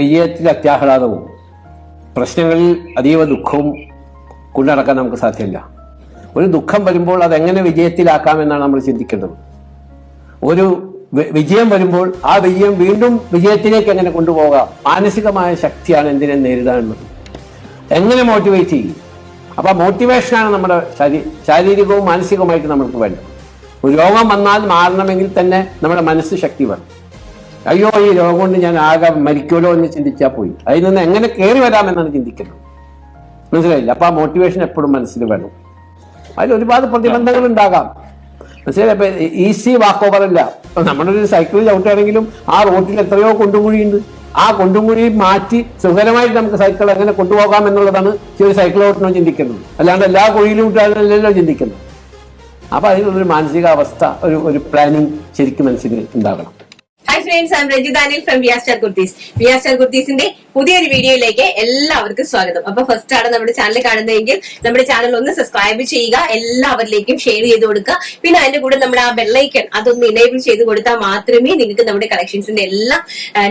വിജയത്തിൽ അത്യാഹ്ലാദവും പ്രശ്നങ്ങളിൽ അതീവ ദുഃഖവും കൊണ്ടുനടക്കാൻ നമുക്ക് സാധ്യമല്ല. ഒരു ദുഃഖം വരുമ്പോൾ അതെങ്ങനെ വിജയത്തിലാക്കാമെന്നാണ് നമ്മൾ ചിന്തിക്കേണ്ടത്. ഒരു വിജയം വരുമ്പോൾ ആ വിജയം വീണ്ടും വിജയത്തിലേക്ക് എങ്ങനെ കൊണ്ടുപോകാം, മാനസികമായ ശക്തിയാണ് എന്തിനെ നേരിടാനുള്ളത്, എങ്ങനെ മോട്ടിവേറ്റ് ചെയ്യും. അപ്പൊ മോട്ടിവേഷനാണ് നമ്മുടെ ശാരീരികവും മാനസികവുമായിട്ട് നമുക്ക് വേണ്ടത്. ഒരു രോഗം വന്നാൽ മാറണമെങ്കിൽ തന്നെ നമ്മുടെ മനസ്സ് ശക്തി വേണം. അയ്യോ ഈ രോഗം കൊണ്ട് ഞാൻ ആകെ മരിക്കുമല്ലോ എന്ന് ചിന്തിച്ചാൽ പോയി, അതിൽ നിന്ന് എങ്ങനെ കയറി വരാമെന്നാണ് ചിന്തിക്കുന്നത്. മനസ്സിലായില്ല? അപ്പൊ ആ മോട്ടിവേഷൻ എപ്പോഴും മനസ്സിൽ വേണം. അതിൽ ഒരുപാട് പ്രതിബന്ധങ്ങൾ ഉണ്ടാകാം. മനസ്സിലായി? അപ്പൊ ഈസി വാക്ക് ഓവർ അല്ല. നമ്മളൊരു സൈക്കിൾ ചവിട്ടുകയാണെങ്കിലും ആ റോട്ടിൽ എത്രയോ കുണ്ടുകുഴിയുണ്ട്. ആ കുണ്ടുകുഴി മാറ്റി സുഖകരമായിട്ട് നമുക്ക് സൈക്കിൾ എങ്ങനെ കൊണ്ടുപോകാം എന്നുള്ളതാണ് ഒരു സൈക്കിൾ ഓട്ടണം ചിന്തിക്കുന്നത്. അല്ലാണ്ട് എല്ലാ കുഴിയിലും വിട്ടാലല്ലോ ചിന്തിക്കുന്നത്. അപ്പൊ അതിനുള്ളൊരു മാനസികാവസ്ഥ, ഒരു പ്ലാനിങ് ശരിക്കും മനസ്സിൽ ഉണ്ടാകണം. Hi friends, I am Ranju Danil from Viya star kurtis. Viya star കുർത്തീസിന്റെ പുതിയൊരു വീഡിയോയിലേക്ക് എല്ലാവർക്കും സ്വാഗതം. അപ്പൊ ഫസ്റ്റ് ആണ് നമ്മുടെ ചാനൽ കാണുന്നതെങ്കിൽ നമ്മുടെ ചാനൽ ഒന്ന് സബ്സ്ക്രൈബ് ചെയ്യുക, എല്ലാവരിലേക്കും ഷെയർ ചെയ്ത് കൊടുക്കുക. പിന്നെ അതിന്റെ കൂടെ നമ്മുടെ ആ ബെല്ലൈക്കൺ അതൊന്ന് ഇനേബിൾ ചെയ്ത് കൊടുത്താൽ മാത്രമേ നിങ്ങൾക്ക് നമ്മുടെ കളക്ഷൻസിന്റെ എല്ലാ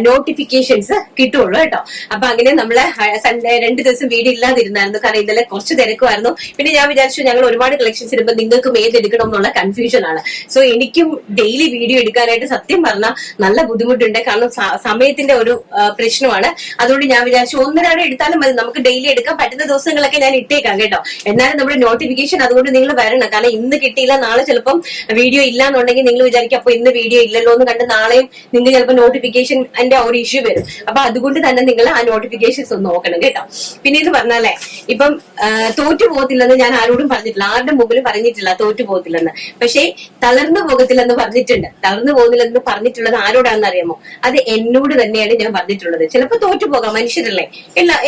നോട്ടിഫിക്കേഷൻസ് കിട്ടുള്ളൂ കേട്ടോ. അപ്പൊ അങ്ങനെ നമ്മള് സൺഡേ 2 ദിവസം വീഡിയോ ഇല്ലാതിരുന്നായിരുന്നു, കാരണം ഇന്നലെ കുറച്ച് തിരക്കുമായിരുന്നു. പിന്നെ ഞാൻ വിചാരിച്ചു ഞങ്ങൾ ഒരുപാട് കളക്ഷൻസ് ഇടുമ്പോൾ നിങ്ങൾക്കും ഏതെടുക്കണം എന്നുള്ള കൺഫ്യൂഷൻ ആണ്. സോ എനിക്കും ഡെയിലി വീഡിയോ എടുക്കാനായിട്ട് സത്യം പറഞ്ഞാൽ നല്ല ബുദ്ധിമുട്ടുണ്ട്, കാരണം സമയത്തിന്റെ ഒരു പ്രശ്നമാണ്. അതുകൊണ്ട് ഞാൻ വിചാരിച്ചു 1-2 എടുത്താലും മതി, നമുക്ക് ഡെയിലി എടുക്കാൻ പറ്റുന്ന ദിവസങ്ങളൊക്കെ ഞാൻ ഇട്ടേക്കാം കേട്ടോ. എന്നാലും നമ്മുടെ നോട്ടിഫിക്കേഷൻ അതുകൊണ്ട് നിങ്ങൾ വരണം, കാരണം ഇന്ന് കിട്ടിയില്ല നാളെ ചിലപ്പം വീഡിയോ ഇല്ല എന്നുണ്ടെങ്കിൽ നിങ്ങൾ വിചാരിക്കും അപ്പൊ ഇന്ന് വീഡിയോ ഇല്ലല്ലോ എന്ന് കണ്ട് നാളെയും നിങ്ങൾ ചിലപ്പോൾ നോട്ടിഫിക്കേഷൻ അതിന്റെ ഒരു ഇഷ്യൂ വരും. അപ്പൊ അതുകൊണ്ട് തന്നെ നിങ്ങൾ ആ നോട്ടിഫിക്കേഷൻസ് ഒന്ന് നോക്കണം കേട്ടോ. പിന്നെ ഇത് പറഞ്ഞാലേ ഇപ്പം തോറ്റു പോകത്തില്ലെന്ന് ഞാൻ ആരോടും പറഞ്ഞിട്ടില്ല, ആരുടെ മുമ്പിലും പറഞ്ഞിട്ടില്ല തോറ്റു പോകത്തില്ലെന്ന്. പക്ഷേ തളർന്നു പോകത്തില്ലെന്ന് പറഞ്ഞിട്ടുണ്ട്. തളർന്നു പോകുന്നില്ലെന്ന് പറഞ്ഞിട്ടുള്ളത് ആരോടാണെന്ന് അറിയാമോ? അത് എന്നോട് തന്നെയാണ് ഞാൻ പറഞ്ഞിട്ടുള്ളത്. ചിലപ്പോൾ തോറ്റുപോകാം, മനുഷ്യരല്ലേ,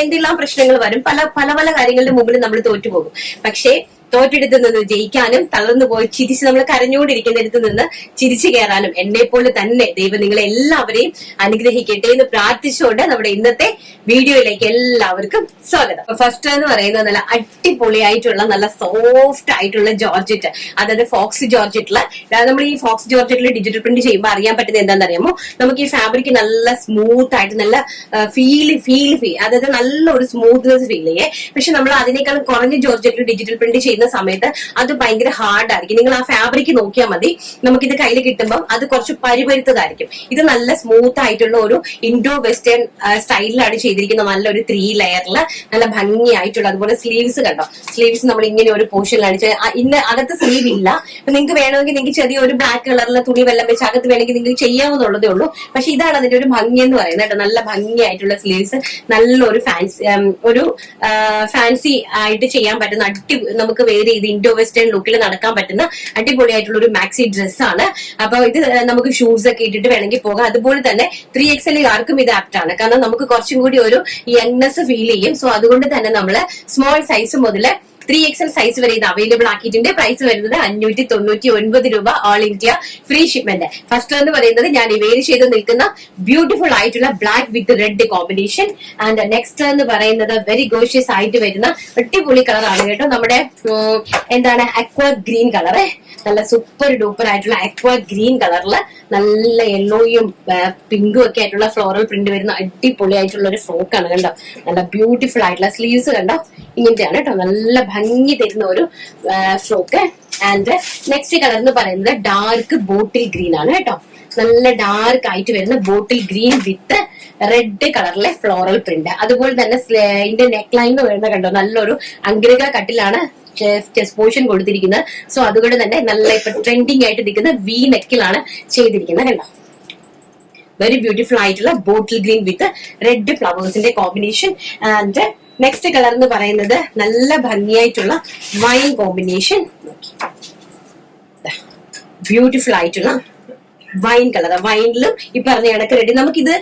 എന്തെല്ലാം പ്രശ്നങ്ങൾ വരും, പല പല കാര്യങ്ങളുടെ മുമ്പിൽ നമ്മൾ തോറ്റുപോകും. പക്ഷേ തോറ്റെടുത്ത് നിന്ന് ജയിക്കാനും തളർന്നു പോയി ചിരിച്ച് നമ്മൾ കരഞ്ഞുകൊണ്ടിരിക്കുന്നിടത്ത് നിന്ന് ചിരിച്ചു കയറാനും എന്നെ പോലെ തന്നെ ദൈവം നിങ്ങളെ എല്ലാവരെയും അനുഗ്രഹിക്കട്ടെ എന്ന് പ്രാർത്ഥിച്ചുകൊണ്ട് നമ്മുടെ ഇന്നത്തെ വീഡിയോയിലേക്ക് എല്ലാവർക്കും സ്വാഗതം. ഫസ്റ്റ് എന്ന് പറയുന്നത് നല്ല അടിപൊളിയായിട്ടുള്ള നല്ല സോഫ്റ്റ് ആയിട്ടുള്ള ജോർജറ്റ്, അതായത് ഫോക്സ് ജോർജറ്റില്. നമ്മൾ ഈ ഫോക്സ് ജോർജറ്റിൽ ഡിജിറ്റൽ പ്രിന്റ് ചെയ്യുമ്പോൾ അറിയാൻ പറ്റുന്നത് എന്താണെന്ന് അറിയാമോ? നമുക്ക് ഈ ഫാബ്രിക് നല്ല സ്മൂത്ത് ആയിട്ട് നല്ല ഫീൽ അതായത് നല്ലൊരു സ്മൂത്ത്നെസ് ഫീൽ ചെയ്യേ. പക്ഷെ നമ്മൾ അതിനേക്കാളും കുറഞ്ഞ ജോർജറ്റിൽ ഡിജിറ്റൽ പ്രിന്റ് ചെയ്യുന്ന സമയത്ത് അത് ഭയങ്കര ഹാർഡ് ആയിരിക്കും. നിങ്ങൾ ആ ഫാബ്രിക് നോക്കിയാൽ മതി, നമുക്കിത് കയ്യിൽ കിട്ടുമ്പോൾ അത് കുറച്ച് പരിപരുത്തതായിരിക്കും. ഇത് നല്ല സ്മൂത്ത് ആയിട്ടുള്ള ഒരു ഇൻഡോ വെസ്റ്റേൺ സ്റ്റൈലിലാണ് ചെയ്തിരിക്കുന്നത്. നല്ലൊരു 3 ലെയറില് നല്ല ഭംഗിയായിട്ടുള്ള. അതുപോലെ സ്ലീവ്സ് കണ്ടോ, സ്ലീവ്സ് നമ്മൾ ഇങ്ങനെ ഒരു പോർഷനിലാണ്. ഇന്ന് അകത്ത് സ്ലീവ് ഇല്ല. അപ്പൊ നിങ്ങൾക്ക് വേണമെങ്കിൽ നിങ്ങൾക്ക് ചെറിയൊരു ബ്ലാക്ക് കളറിലെ തുണി വെള്ളം വെച്ച് അകത്ത് വേണമെങ്കിൽ നിങ്ങൾക്ക് ചെയ്യാവുന്നുള്ളതേ ഉള്ളൂ. പക്ഷെ ഇതാണ് അതിന്റെ ഒരു ഭംഗി എന്ന് പറയുന്നത് കേട്ടോ. നല്ല ഭംഗിയായിട്ടുള്ള സ്ലീവ്സ്, നല്ലൊരു ഫാൻസി ആയിട്ട് ചെയ്യാൻ പറ്റുന്ന നമുക്ക് വേറെ ചെയ്ത് ഇൻഡോ വെസ്റ്റേൺ ലുക്കിൽ നടക്കാൻ പറ്റുന്ന അടിപൊളിയായിട്ടുള്ള ഒരു മാക്സി ഡ്രസ്സാണ്. അപ്പൊ ഇത് നമുക്ക് ഷൂസ് ഒക്കെ ഇട്ടിട്ട് വേണമെങ്കിൽ പോകാം. അതുപോലെ തന്നെ 3XL ആർക്കും ഇത് ആപ്റ്റ് ആണ്, കാരണം നമുക്ക് കുറച്ചും കൂടി ഒരു യങ്നെസ് ഫീൽ ചെയ്യും. സോ അതുകൊണ്ട് തന്നെ നമ്മള് സ്മോൾ സൈസ് മുതൽ 3XL സൈസ് വരെ ഇത് അവൈലബിൾ ആക്കിയിട്ടുണ്ട്. പ്രൈസ് വരുന്നത് 599 രൂപ, all India free shipment. First എന്ന് പറയുന്നത് ഞാൻ വെയർ ചെയ്ത് നിൽക്കുന്ന ബ്യൂട്ടിഫുൾ ആയിട്ടുള്ള black with red combination. And next എന്ന് പറയുന്നത് വെരി ഗോഷ്യസ് ആയിട്ട് വരുന്ന അടിപൊളി കളറാണ് കേട്ടോ. നമ്മുടെ എന്താണ് അക്വ ഗ്രീൻ കളറ്, നല്ല സൂപ്പർ ഡൂപ്പർ ആയിട്ടുള്ള അക്വ ഗ്രീൻ കളറില് നല്ല യെല്ലോയും പിങ്കും ഒക്കെ ആയിട്ടുള്ള ഫ്ലോറൽ പ്രിന്റ് വരുന്ന അടിപൊളി ആയിട്ടുള്ള ഒരു ഫ്രോക്കാണ് കണ്ടോ. നല്ല ബ്യൂട്ടിഫുൾ ആയിട്ടുള്ള സ്ലീവ്സ് കണ്ടോ, ഇങ്ങനത്തെയാണ് കേട്ടോ. നല്ല ഭംഗി തരുന്ന ഒരു ഫ്രോക്ക്. ആൻഡ് നെക്സ്റ്റ് കളർ എന്ന് പറയുന്നത് ഡാർക്ക് ബോട്ടിൽ ഗ്രീൻ ആണ് കേട്ടോ. നല്ല ഡാർക്ക് ആയിട്ട് വരുന്ന ബോട്ടിൽ ഗ്രീൻ വിത്ത് റെഡ് കളറിലെ ഫ്ലോറൽ പ്രിന്റ്. അതുപോലെ തന്നെ ഇതിന്റെ നെക്ക് ലൈൻ വരുന്ന കണ്ടോ, നല്ലൊരു അഗ്രക കട്ടിലാണ് ചെസ്റ്റ് പോർഷൻ കൊടുത്തിരിക്കുന്നത്. സോ അതുകൊണ്ട് തന്നെ നല്ല ഇപ്പൊ ട്രെൻഡിങ് ആയിട്ട് നിൽക്കുന്ന വി നെക്കിലാണ് ചെയ്തിരിക്കുന്നത് കണ്ടോ. വെരി ബ്യൂട്ടിഫുൾ ആയിട്ടുള്ള ബോട്ടിൽ ഗ്രീൻ വിത്ത് റെഡ് ഫ്ലവേഴ്സിന്റെ കോമ്പിനേഷൻ. ആൻഡ് നെക്സ്റ്റ് കളർ എന്ന് പറയുന്നത് നല്ല ഭംഗിയായിട്ടുള്ള വൈൻ കോമ്പിനേഷൻ, ബ്യൂട്ടിഫുൾ ആയിട്ടുള്ള വൈൻ കളർ. വൈനിലും ഈ പറഞ്ഞ കണക്ക് റെഡി. നമുക്കിത്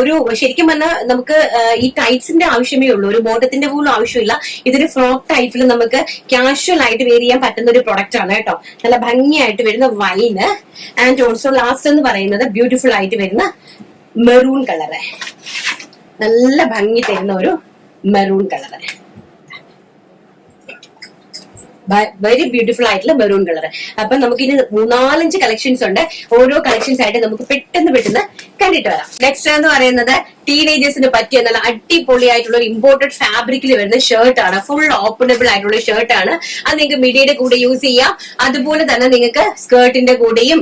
ഒരു ശരിക്കും പറഞ്ഞാൽ നമുക്ക് ഈ ടൈറ്റ്സിന്റെ ആവശ്യമേ ഉള്ളൂ, ഒരു ബോട്ടത്തിന്റെ പോലും ആവശ്യമില്ല. ഇതൊരു ഫ്രോക്ക് ടൈപ്പിൽ നമുക്ക് കാഷ്വൽ ആയിട്ട് വെയർ ചെയ്യാൻ പറ്റുന്ന ഒരു പ്രൊഡക്റ്റ് ആണ് കേട്ടോ. നല്ല ഭംഗിയായിട്ട് വരുന്ന വൈന്. ആൻഡ് ഓൾസോ ലാസ്റ്റ് എന്ന് പറയുന്നത് ബ്യൂട്ടിഫുൾ ആയിട്ട് വരുന്ന മെറൂൺ കളറ്, നല്ല ഭംഗി തരുന്ന ഒരു മെറൂൺ കളറ്. വെരി ബ്യൂട്ടിഫുൾ ആയിട്ടുള്ള മെറൂൺ കളർ. അപ്പൊ നമുക്ക് ഇനി 4-5 കളക്ഷൻസ് ഉണ്ട്. ഓരോ കളക്ഷൻസ് ആയിട്ട് നമുക്ക് പെട്ടെന്ന് കണ്ടിട്ട് വരാം. നെക്സ്റ്റ് എന്ന് പറയുന്നത് ടീനേജേഴ്സിന് പറ്റിയ നല്ല അടിപൊളിയായിട്ടുള്ള ഒരു ഇമ്പോർട്ടഡ് ഫാബ്രിക്കിൽ വരുന്ന ഷർട്ടാണ്. ഫുൾ ഓപ്പണബിൾ ആയിട്ടുള്ള ഷർട്ടാണ്. അത് നിങ്ങൾക്ക് മിഡിയുടെ കൂടെ യൂസ് ചെയ്യാം. അതുപോലെ തന്നെ നിങ്ങൾക്ക് സ്കേർട്ടിന്റെ കൂടെയും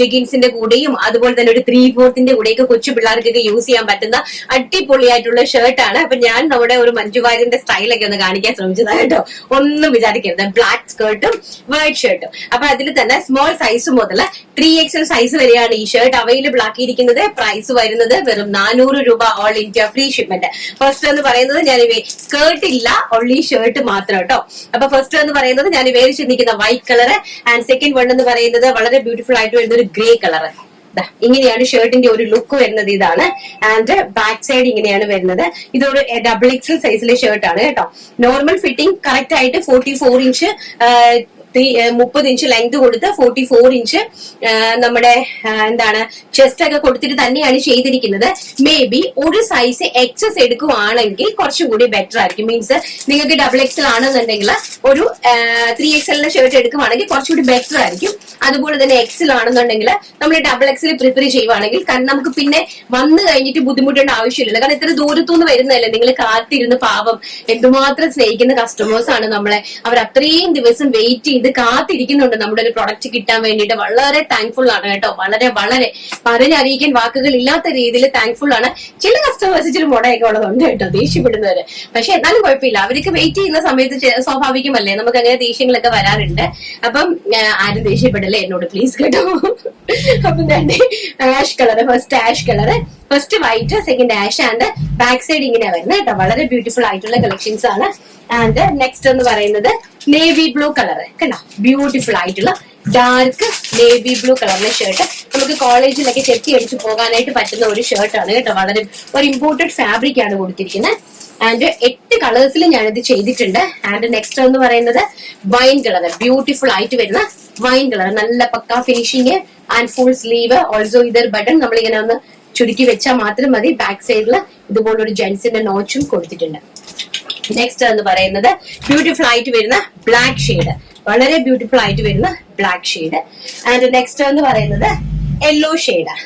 ജെഗിൻസിന്റെ കൂടെയും അതുപോലെ തന്നെ ഒരു 3/4 കൂടെയൊക്കെ കൊച്ചു പിള്ളേർക്കൊക്കെ യൂസ് ചെയ്യാൻ പറ്റുന്ന അടിപൊളിയായിട്ടുള്ള ഷർട്ടാണ്. അപ്പൊ ഞാൻ നമ്മുടെ ഒരു മഞ്ജു വാര്യറിന്റെ സ്റ്റൈലൊക്കെ ഒന്ന് കാണിക്കാൻ ശ്രമിച്ചതാണ് കേട്ടോ. ഒന്നും വിചാരിക്കരുത്. ബ്ലാക്ക് സ്കേർട്ടും വൈറ്റ് ഷർട്ടും. അപ്പൊ അതിൽ തന്നെ സ്മോൾ സൈസ് മുതൽ 3XL സൈസ് വരെയാണ് ഈ ഷർട്ട് അവൈലബിൾ ആക്കിയിരിക്കുന്നത്. പ്രൈസ് വരുന്നത് വെറും 400 രൂപ, all India free shipment. First എന്ന് പറയുന്നത് ഞാൻ സ്കേർട്ട് ഇല്ല, ഓൺലി ഷർട്ട് മാത്രം കേട്ടോ. അപ്പൊ ഫസ്റ്റ് എന്ന് പറയുന്നത് ഞാൻ വേരിച്ച് നിൽക്കുന്ന white colour, and second one എന്ന് പറയുന്നത് വളരെ ബ്യൂട്ടിഫുൾ ആയിട്ട് വരുന്ന ഒരു ഗ്രേ കളർ. ഇങ്ങനെയാണ് ഷർട്ടിന്റെ ഒരു ലുക്ക് വരുന്നത്. ഇതാണ് ആൻഡ് ബാക്ക് സൈഡ് ഇങ്ങനെയാണ് വരുന്നത്. ഇതൊരു XXL സൈസിലെ ഷർട്ടാണ് കേട്ടോ. നോർമൽ ഫിറ്റിംഗ് കറക്റ്റ് ആയിട്ട് 44 ഇഞ്ച് 30 ഇഞ്ച് ലെങ്ത് കൊടുത്ത് 44 ഇഞ്ച് നമ്മുടെ എന്താണ് ചെസ്റ്റ് ഒക്കെ കൊടുത്തിട്ട് തന്നെയാണ് ചെയ്തിരിക്കുന്നത്. മേ ബി ഒരു സൈസ് എക്സസ് എടുക്കുവാണെങ്കിൽ കുറച്ചും കൂടി ബെറ്റർ ആയിരിക്കും. മീൻസ് നിങ്ങൾക്ക് XXL ആണെന്നുണ്ടെങ്കിൽ ഒരു 3XL ഷർട്ട് എടുക്കുവാണെങ്കിൽ കുറച്ചുകൂടി ബെറ്റർ ആയിരിക്കും. അതുപോലെ തന്നെ XL ആണെന്നുണ്ടെങ്കിൽ നമ്മൾ XXL പ്രിഫർ ചെയ്യുവാണെങ്കിൽ കാരണം നമുക്ക് പിന്നെ വന്നു കഴിഞ്ഞിട്ട് ബുദ്ധിമുട്ടേണ്ട ആവശ്യമില്ല. കാരണം ഇത്ര ദൂരത്തുനിന്ന് വരുന്നതല്ലേ. നിങ്ങൾ കാത്തിരുന്ന് പാവം എന്തുമാത്രം സ്നേഹിക്കുന്ന കസ്റ്റമേഴ്സ് ആണ് നമ്മളെ. അവർ അത്രയും ദിവസം വെയിറ്റ് ഇത് കാത്തിരിക്കുന്നുണ്ട് നമ്മുടെ ഒരു പ്രൊഡക്റ്റ് കിട്ടാൻ വേണ്ടിയിട്ട്. വളരെ താങ്ക്ഫുൾ ആണ് കേട്ടോ. വളരെ വളരെ പറഞ്ഞറിയിക്കാൻ വാക്കുകൾ ഇല്ലാത്ത രീതിയിൽ താങ്ക്ഫുൾ ആണ്. ചില കസ്റ്റമേഴ്സ് ഇച്ചിരി മുടയൊക്കെ ഉള്ളതുണ്ട് കേട്ടോ, ദേഷ്യപ്പെടുന്നവര്. പക്ഷെ എന്നാലും കുഴപ്പമില്ല, അവർക്ക് വെയിറ്റ് ചെയ്യുന്ന സമയത്ത് സ്വാഭാവികമല്ലേ, നമുക്ക് അങ്ങനെ ദേഷ്യങ്ങളൊക്കെ വരാറുണ്ട്. അപ്പം ആരും ദേഷ്യപ്പെടല്ലേ എന്നോട് പ്ലീസ് കേട്ടോ. അപ്പം തന്നെ ash colour, first white, second ash and back side ഇങ്ങനെയാ വരുന്നത് കേട്ടോ. വളരെ ബ്യൂട്ടിഫുൾ ആയിട്ടുള്ള കളക്ഷൻസ് ആണ്. ആൻഡ് നെക്സ്റ്റ് എന്ന് പറയുന്നത് നേവി ബ്ലൂ കളർ കണ്ടോ, ബ്യൂട്ടിഫുൾ ആയിട്ടുള്ള ഡാർക്ക് നേവി ബ്ലൂ കളറിലെ ഷർട്ട്. നമുക്ക് കോളേജിലൊക്കെ ചെത്തി അടിച്ച് പോകാനായിട്ട് പറ്റുന്ന ഒരു ഷർട്ടാണ് കേട്ടോ. വളരെ ഒരു ഇമ്പോർട്ടഡ് ഫാബ്രിക് ആണ് കൊടുത്തിരിക്കുന്നത്. ആൻഡ് 8 കളേഴ്സിൽ ഞാനിത് ചെയ്തിട്ടുണ്ട്. ആൻഡ് നെക്സ്റ്റ് എന്ന് പറയുന്നത് വൈൻ കളർ, ബ്യൂട്ടിഫുൾ ആയിട്ട് വരുന്ന വൈൻ കളർ, നല്ല pucca finishing and full sleeve. Also either button നമ്മളിങ്ങനെ ഒന്ന് ചുരുക്കി വെച്ചാൽ മാത്രം മതി. ബാക്ക് സൈഡിൽ ഇതുപോലൊരു ജെന്റ്സിന്റെ നോച്ചും കൊടുത്തിട്ടുണ്ട്. നെക്സ്റ്റ് എന്ന് പറയുന്നത് ബ്യൂട്ടിഫുൾ ആയിട്ട് വരുന്ന ബ്ലാക്ക് ഷെയ്ഡ്, വളരെ ബ്യൂട്ടിഫുൾ ആയിട്ട് വരുന്ന ബ്ലാക്ക് ഷെയ്ഡ്. ആൻഡ് നെക്സ്റ്റ് എന്ന് പറയുന്നത് യെല്ലോ ഷെയ്ഡ്,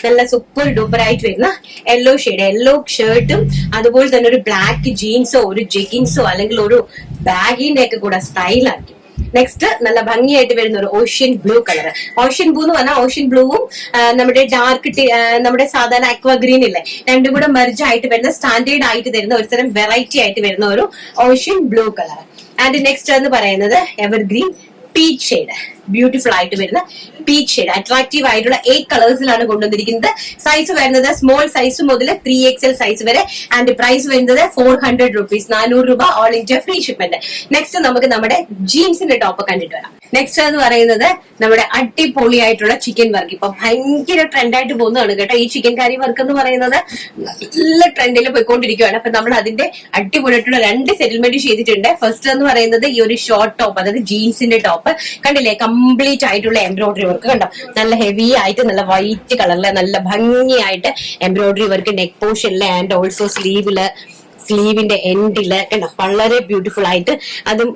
നല്ല സൂപ്പർ ഡൂപ്പർ ആയിട്ട് വരുന്ന യെല്ലോ ഷെയ്ഡ്. യെല്ലോ ഷർട്ടും അതുപോലെ തന്നെ ഒരു ബ്ലാക്ക് ജീൻസോ ഒരു ജെഗിൻസോ അല്ലെങ്കിൽ ഒരു ബാഗിന്റെ ഒക്കെ കൂടെ സ്റ്റൈലായിരിക്കും. നെക്സ്റ്റ് നല്ല ഭംഗിയായിട്ട് വരുന്ന ഒരു ocean blue colour. Ocean blue എന്ന് പറഞ്ഞാൽ ഓഷ്യൻ ബ്ലൂവും നമ്മുടെ ഡാർക്ക് നമ്മുടെ സാധാരണ അക്വ ഗ്രീൻ ഇല്ലേ, രണ്ടും കൂടെ മെർജ് ആയിട്ട് വരുന്ന സ്റ്റാൻഡേർഡ് ആയിട്ട് തരുന്ന ഒരു തരം വെറൈറ്റി ആയിട്ട് വരുന്ന ഒരു ocean blue colour. And next എന്ന് പറയുന്നത് എവർഗ്രീൻ പീച്ച് ഷെയ്ഡ്, ബ്യൂട്ടിഫുൾ ആയിട്ട് വരുന്ന പീച്ച് ഷെയ്ഡ്. അട്രാക്റ്റീവ് ആയിട്ടുള്ള 8 കളേഴ്സിലാണ് കൊണ്ടുവന്നിരിക്കുന്നത്. സൈസ് വരുന്നത് സ്മോൾ സൈസ് മുതൽ 3XL സൈസ് വരെ. ആൻഡ് പ്രൈസ് വരുന്നത് 400 rupees, 400 രൂപ, all India free shipment. Next നമുക്ക് നമ്മുടെ ജീൻസിന്റെ ടോപ്പ് കണ്ടിട്ട് വരാം. നെക്സ്റ്റ് എന്ന് പറയുന്നത് നമ്മുടെ അടിപൊളിയായിട്ടുള്ള ചിക്കൻ വർക്ക്. ഇപ്പൊ ഭയങ്കര ട്രെൻഡായിട്ട് പോകുന്നതാണ് കേട്ടോ. ഈ ചിക്കൻ കറി വർക്ക് എന്ന് പറയുന്നത് നല്ല ട്രെൻഡിൽ പോയിക്കൊണ്ടിരിക്കുകയാണ്. അപ്പൊ നമ്മൾ അതിന്റെ അടിപൊളിയായിട്ടുള്ള 2 സെറ്റിൽമെന്റ് ചെയ്തിട്ടുണ്ട്. ഫസ്റ്റ് എന്ന് പറയുന്നത് ഈ ഒരു ഷോർട്ട് ടോപ്പ്, അതായത് ജീൻസിന്റെ ടോപ്പ് കണ്ടില്ലേ, കംപ്ലീറ്റ് ആയിട്ടുള്ള എംബ്രോയിഡറി വർക്ക് കണ്ടോ. നല്ല ഹെവി ആയിട്ട് നല്ല വൈറ്റ് കളറില് നല്ല ഭംഗിയായിട്ട് എംബ്രോയിഡറി വർക്ക് നെക്ക് പോർഷനില് ആൻഡ് ഓൾസോ സ്ലീവിന്റെ എൻഡില് കണ്ടോ, വളരെ ബ്യൂട്ടിഫുൾ ആയിട്ട്. അതും